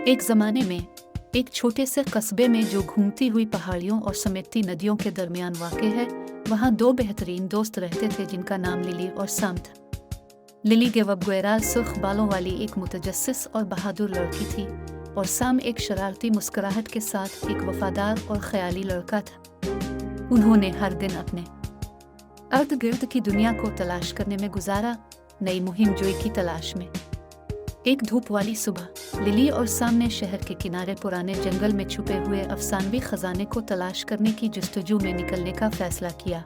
एक ज़माने में एक छोटे से कस्बे में जो घूमती हुई पहाड़ियों और समेटती नदियों के दरमियान वाक़े है, वहाँ दो बेहतरीन दोस्त रहते थे जिनका नाम लिली और सैम था। लिली गेवबगुएरा सुर्ख बालों वाली एक मुतजस्सिस और बहादुर लड़की थी और सैम एक शरारती मुस्कुराहट के साथ एक वफादार और ख्याली लड़का था। उन्होंने हर दिन अपने अर्द गिर्द की दुनिया को तलाश करने में गुजारा, नई मुहिम जोई की तलाश में। एक धूप वाली सुबह लिली और सैम ने शहर के किनारे पुराने जंगल में छुपे हुए अफसानवी खजाने को तलाश करने की जुस्तजू में निकलने का फैसला किया।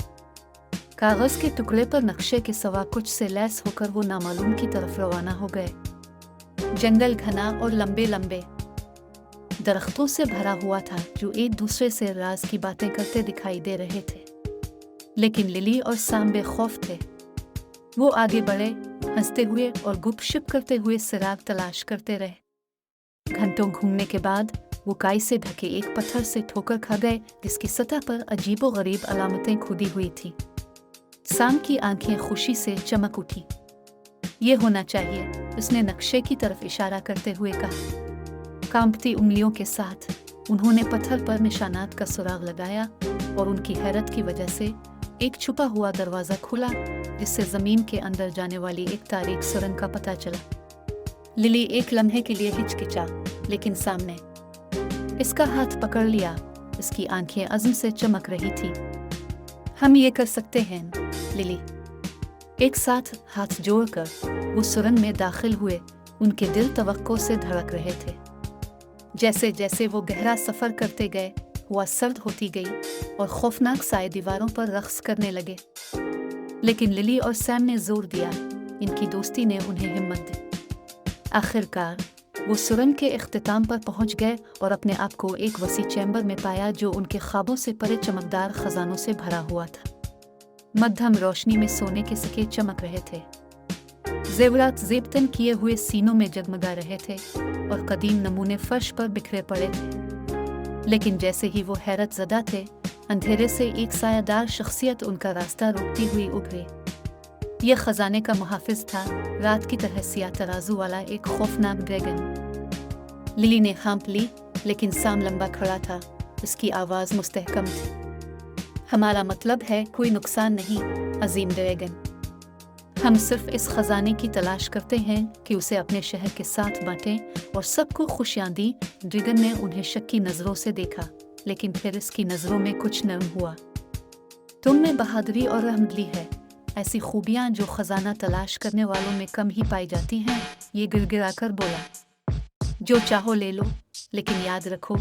कागज के टुकड़े पर नक्शे के सवा कुछ से लैस होकर वो नामालूम की तरफ रवाना हो गए। जंगल घना और लंबे लंबे दरख्तों से भरा हुआ था जो एक दूसरे से राज की बातें करते दिखाई दे रहे थे, लेकिन लिली और सैम बेखौफ थे। वो आगे बढ़े, हंसते हुए और गुपशुप करते हुए सुराग तलाश करते रहे। घंटों घूमने के बाद वो काई से ढके एक पत्थर से ठोकर खा गए जिसकी सतह पर अजीबोगरीब अलामतें खुदी हुई थी। सैम की आंखें खुशी से चमक उठी। ये होना चाहिए, उसने नक्शे की तरफ इशारा करते हुए कहा। कांपती उंगलियों के साथ उन्होंने पत्थर पर निशानात का सुराग लगाया और उनकी हैरत की वजह से एक छुपा हुआ दरवाजा खुला जिससे जमीन के अंदर जाने वाली एक तारीक सुरंग का पता चला। लिली एक लम्हे के लिए हिचकिचा, लेकिन सैम ने इसका हाथ पकड़ लिया। इसकी आंखें अज़्म से चमक रही थी। हम ये कर सकते हैं, लिली। एक साथ हाथ जोड़कर वो सुरंग में दाखिल हुए। उनके दिल तवक्को से धड़क रहे थे। जैसे जैसे वो गहरा सफर करते गए, हवा सर्द होती गई और खौफनाक साए दीवारों पर रक्स करने लगे। लेकिन लिली और सैम ने जोर दिया, इनकी दोस्ती ने उन्हें हिम्मत दी। आखिरकार वो सुरंग के इख्तिताम पर पहुंच गए और अपने आप को एक वसी चैम्बर में पाया जो उनके ख्वाबों से परे चमकदार खजानों से भरा हुआ था। मध्यम रोशनी में सोने के सिक्के चमक रहे थे। जेवरात जेबतन किए हुए सीनों में जगमगा रहे थे और कदीम नमूने फर्श पर बिखरे पड़े थे। लेकिन जैसे ही वो हैरत ज़दा थे, अंधेरे से एक सायादार शख्सियत उनका रास्ता रोकती हुई उभरी। यह खजाने का मुहाफिज था, रात की तरह सिया तराजू वाला एक खौफनाक ड्रैगन। लिली ने हाँप ली, लेकिन सैम लंबा खड़ा था। उसकी आवाज़ मुस्तहकम थी। हमारा मतलब है कोई नुकसान नहीं, अजीम ड्रैगन। हम सिर्फ इस खजाने की तलाश करते हैं कि उसे अपने शहर के साथ बांटें और सबको खुशियां दी। ड्रैगन ने उन्हें शक की नज़रों से देखा, लेकिन फिर इसकी नज़रों में कुछ नरम हुआ। तुम में बहादुरी और रहमदिली है, ऐसी खूबियां जो खजाना तलाश करने वालों में कम ही पाई जाती हैं। ये गिड़गिड़ाकर बोला। जो चाहो ले लो, लेकिन याद रखो,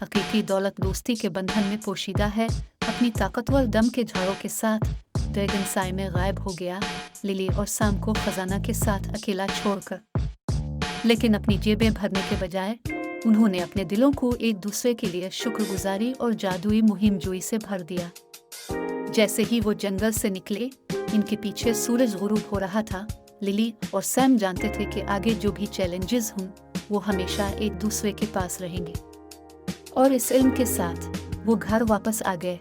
हकीकी दौलत दोस्ती के बंधन में पोशीदा है। अपनी ताकतवर दम के झाड़ों के साथ ड्रैगन साए में गायब हो गया, लिली और सैम को खजाना के साथ अकेला छोड़कर। लेकिन अपनी जेबें भरने के बजाय उन्होंने अपने दिलों को एक दूसरे के लिए शुक्रगुजारी और जादुई मुहिम जोई से भर दिया। जैसे ही वो जंगल से निकले, इनके पीछे सूरज गुरूब हो रहा था। लिली और सैम जानते थे कि आगे जो भी चैलेंजेस हों, वो हमेशा एक दूसरे के पास रहेंगे। और इस इल्म के साथ वो घर वापस आ गए।